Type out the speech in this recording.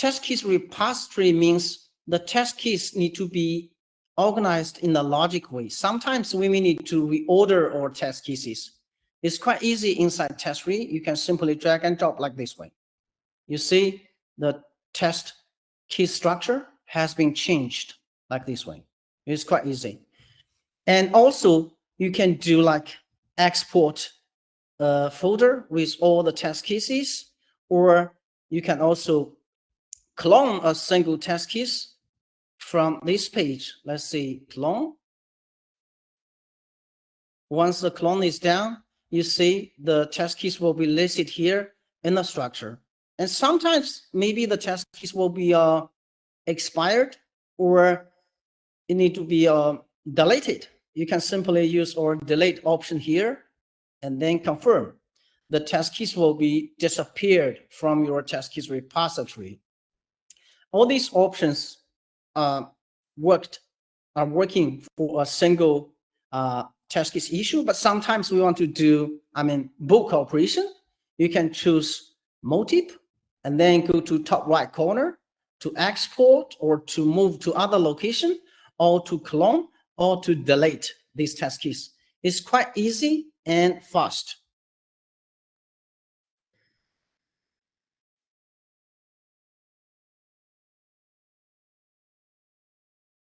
test keys repository means the test keys need to be organized in a logic way. Sometimes we may need to reorder our test cases. It's quite easy inside TestRay. You can simply drag and drop like this way. You see the test key structure has been changed like this way. It's quite easy. And also you can do like export a folder with all the test cases, or you can also clone a single test case from this page. Let's say clone. Once the clone is done, you see the test keys will be listed here in the structure. And sometimes maybe the test keys will be expired, or it need to be deleted. You can simply use our delete option here and then confirm. The test keys will be disappeared from your test keys repository. All these options are working for a single test case issue, but sometimes we want to do, bulk operation. You can choose multip and then go to top right corner to export or to move to other location, or to clone or to delete these test keys. It's quite easy and fast.